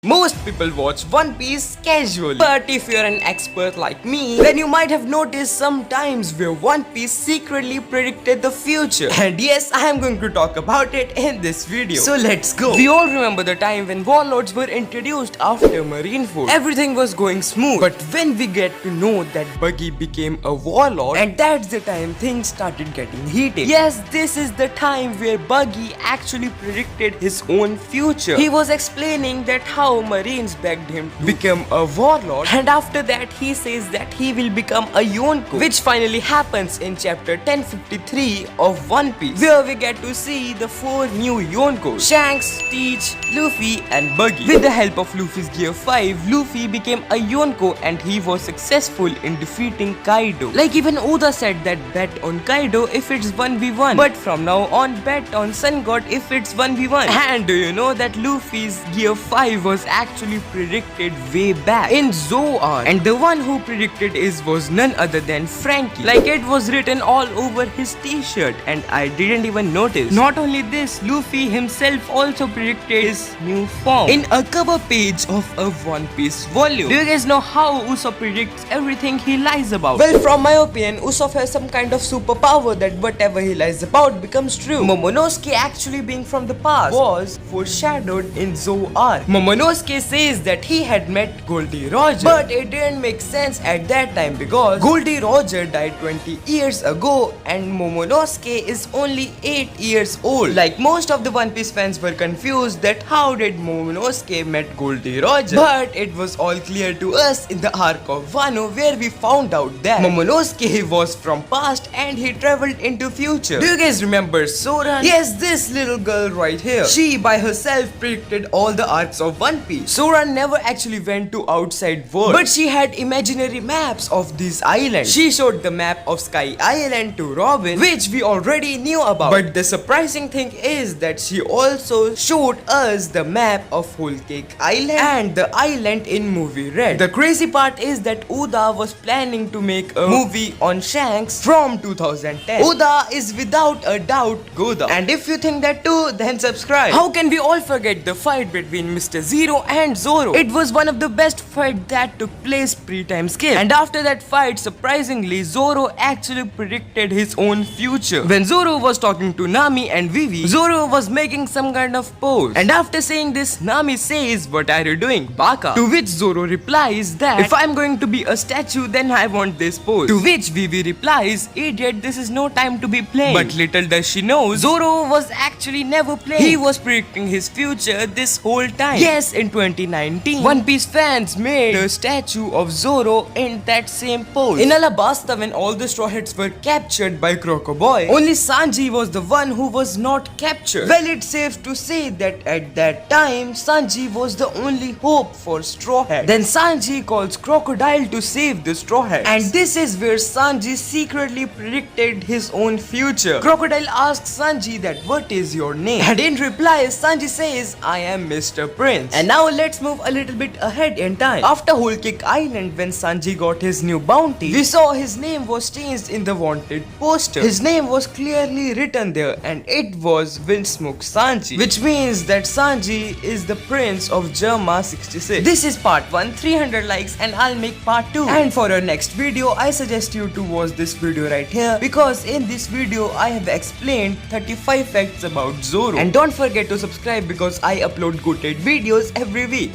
Most people watch One Piece casually, but if you're an expert like me, then you might have noticed some times where One Piece secretly predicted the future. And yes, I am going to talk about it in this video. So let's go. We all remember the time when warlords were introduced after Marineford. Everything was going smooth, but when we get to know that Buggy became a warlord, and that's the time things started getting heated. Yes, this is the time where Buggy actually predicted his own future. He was explaining that how Marines begged him to become a warlord, and after that he says that he will become a Yonko, which finally happens in chapter 1053 of One Piece, where we get to see the 4 new Yonkos: Shanks, Teach, Luffy and Buggy. With the help of Luffy's Gear 5, Luffy became a Yonko and he was successful in defeating Kaido. Like even Oda said that bet on Kaido if it's 1v1, but from now on bet on Sun God if it's 1v1. And do you know that Luffy's Gear 5 was actually predicted way back in Zou Island, and the one who predicted it was none other than Franky. Like it was written all over his t-shirt and I didn't even notice. Not only this, Luffy himself also predicted his new form in a cover page of a One Piece volume. Do you guys know how Usopp predicts everything he lies about? Well, from my opinion, Usopp has some kind of superpower that whatever he lies about becomes true. Momonosuke actually being from the past was foreshadowed in Zou Island. Momonosuke says that he had met Goldie Roger, but it didn't make sense at that time because Goldie Roger died 20 years ago and Momonosuke is only 8 years old. Like most of the One Piece fans were confused that how did Momonosuke met Goldie Roger, but it was all clear to us in the arc of Wano where we found out that Momonosuke was from past and he traveled into future. Do you guys remember Soran? Yes, this little girl right here. She by herself predicted all the arcs of One Piece. Soran never actually went to outside world, but she had imaginary maps of these islands. She showed the map of Sky Island to Robin, which we already knew about. But the surprising thing is that she also showed us the map of Whole Cake Island and the island in movie Red. The crazy part is that Oda was planning to make a movie on Shanks from 2010. Oda is without a doubt Goda. And if you think that too, then subscribe. How can we all forget the fight between Mr. Zero and Zoro? It was one of the best fights that took place pre-time skip. And after that fight, surprisingly, Zoro actually predicted his own future. When Zoro was talking to Nami and Vivi, Zoro was making some kind of pose. And after saying this, Nami says, "What are you doing, Baka?" To which Zoro replies that if I'm going to be a statue, then I want this pose. To which Vivi replies, "Idiot, this is no time to be playing." But little does she know, Zoro was actually never playing. He was predicting his future this whole time. Yes, in 2019, One Piece fans made a statue of Zoro in that same pose. In Alabasta, when all the Straw Hats were captured by Crocoboy, only Sanji was the one who was not captured. Well, it's safe to say that at that time, Sanji was the only hope for Straw Hat. Then Sanji calls Crocodile to save the Straw Hats. And this is where Sanji secretly predicted his own future. Crocodile asks Sanji that what is your name? And in reply, Sanji says, "I am Mr. Prince." And now let's move a little bit ahead in time. After Whole Cake Island, when Sanji got his new bounty, we saw his name was changed in the wanted poster. His name was clearly written there and it was Windsmoke Sanji, which means that Sanji is the prince of Germa 66. This is part 1, 300 likes and I'll make part 2. And for our next video, I suggest you to watch this video right here because in this video I have explained 35 facts about Zoro. And don't forget to subscribe because I upload goated videos every week.